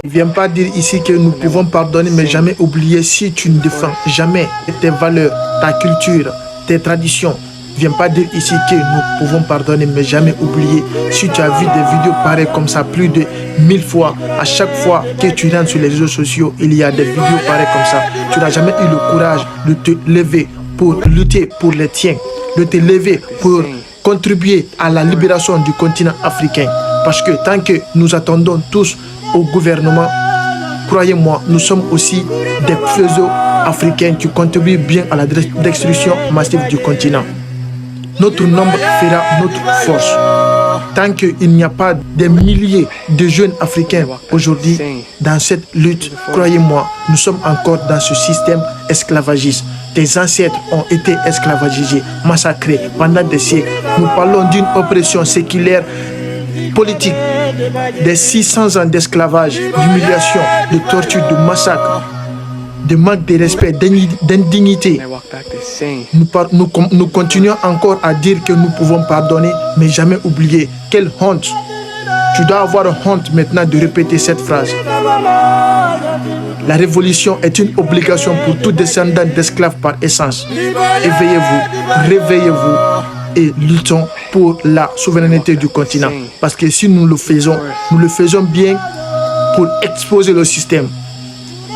ne viens pas dire ici que nous pouvons pardonner, mais jamais oublier. Si tu ne défends jamais tes valeurs, ta culture, tes traditions, ne viens pas dire ici que nous pouvons pardonner, mais jamais oublier. Si tu as vu des vidéos pareilles comme ça plus de 1000 fois, à chaque fois que tu rentres sur les réseaux sociaux, il y a des vidéos pareilles comme ça. Tu n'as jamais eu le courage de te lever pour lutter pour les tiens, de te lever pour contribuer à la libération du continent africain. Parce que tant que nous attendons tous au gouvernement, croyez-moi, nous sommes aussi des faisceaux africains qui contribuent bien à la destruction massive du continent. Notre nombre fera notre force. Tant qu'il n'y a pas des milliers de jeunes africains aujourd'hui dans cette lutte, croyez-moi, nous sommes encore dans ce système esclavagiste. Tes ancêtres ont été esclavagisés, massacrés pendant des siècles. Nous parlons d'une oppression séculaire, politique, des 600 ans d'esclavage, d'humiliation, de torture, de massacre, de manque de respect, d'indignité. Nous continuons encore à dire que nous pouvons pardonner, mais jamais oublier. Quelle honte! Tu dois avoir honte maintenant de répéter cette phrase. La révolution est une obligation pour tout descendant d'esclaves par essence. Éveillez-vous, réveillez-vous et luttons pour la souveraineté du continent. Parce que si nous le faisons bien pour exposer le système.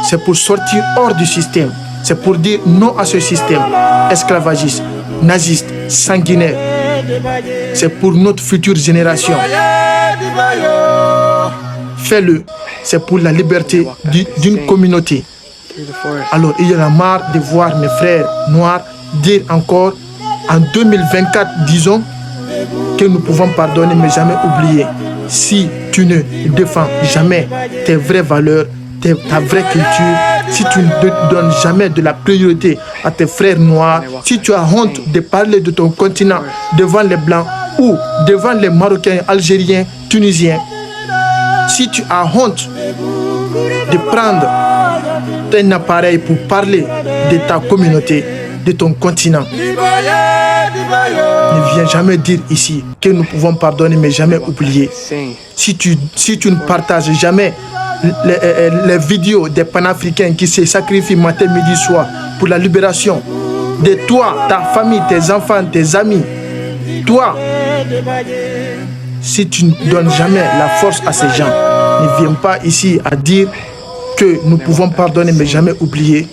C'est pour sortir hors du système. C'est pour dire non à ce système esclavagiste, naziste, sanguinaire. C'est pour notre future génération. Fais-le. C'est pour la liberté d'une communauté. Alors, il y en a marre de voir mes frères noirs dire encore en 2024, disons, que nous pouvons pardonner mais jamais oublier. Si tu ne défends jamais tes vraies valeurs, ta vraie culture, si tu ne donnes jamais de la priorité à tes frères noirs, si tu as honte de parler de ton continent devant les Blancs ou devant les Marocains, Algériens, Tunisiens, si tu as honte de prendre un appareil pour parler de ta communauté, de ton continent, ne viens jamais dire ici que nous pouvons pardonner mais jamais oublier. Si tu ne partages jamais les vidéos des panafricains qui se sacrifient matin, midi, soir pour la libération de toi, ta famille, tes enfants, tes amis, toi, si tu ne donnes jamais la force à ces gens, ne viens pas ici à dire que nous pouvons pardonner mais jamais oublier.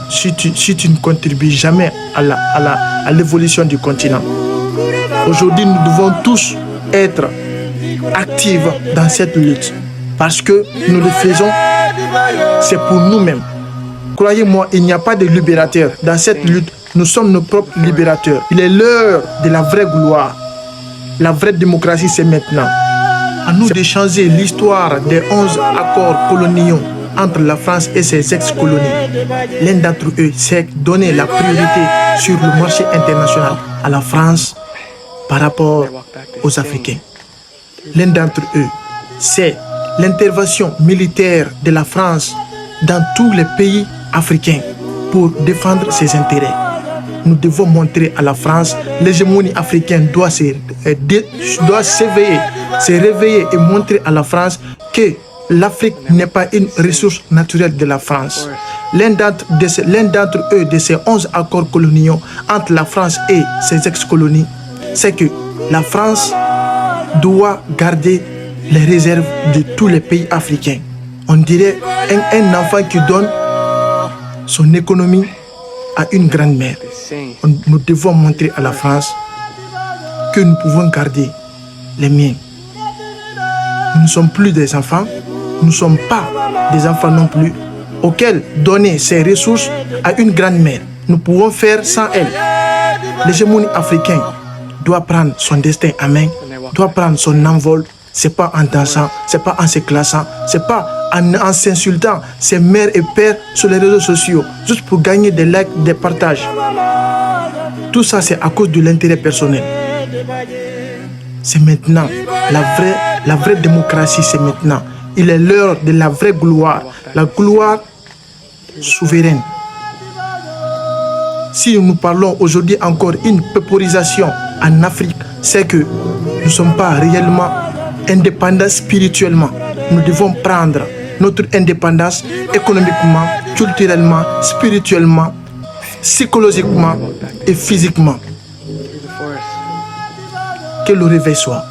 Si tu ne contribues jamais à l'évolution du continent. Aujourd'hui, nous devons tous être actifs dans cette lutte. Parce que nous le faisons, c'est pour nous-mêmes. Croyez-moi, il n'y a pas de libérateur. Dans cette lutte, nous sommes nos propres libérateurs. Il est l'heure de la vraie gloire. La vraie démocratie, c'est maintenant. À nous de changer l'histoire des 11 accords coloniaux entre la France et ses ex-colonies. L'un d'entre eux, c'est donner la priorité sur le marché international à la France par rapport aux Africains. L'un d'entre eux, c'est l'intervention militaire de la France dans tous les pays africains pour défendre ses intérêts. Nous devons montrer à la France, l'hégémonie africaine doit s'éveiller, se réveiller et montrer à la France que l'Afrique n'est pas une ressource naturelle de la France. L'un d'entre eux, de ces 11 accords coloniaux entre la France et ses ex-colonies, c'est que la France doit garder les réserves de tous les pays africains. On dirait un enfant qui donne son économie à une grand-mère. Nous devons montrer à la France que nous pouvons garder les miens. Nous ne sommes plus des enfants, nous ne sommes pas des enfants non plus, auxquels donner ces ressources à une grand-mère. Nous pouvons faire sans elle. L'hégémonie africaine doit prendre son destin à main, doit prendre son envol. C'est pas en dansant, c'est pas en se classant, c'est pas en s'insultant ses mères et pères sur les réseaux sociaux, juste pour gagner des likes, des partages. Tout ça, c'est à cause de l'intérêt personnel. C'est maintenant. La vraie démocratie, c'est maintenant. Il est l'heure de la vraie gloire, la gloire souveraine. Si nous parlons aujourd'hui encore une peuporisation en Afrique, c'est que nous ne sommes pas réellement indépendants spirituellement. Nous devons prendre notre indépendance économiquement, culturellement, spirituellement, psychologiquement et physiquement. Que le réveil soit.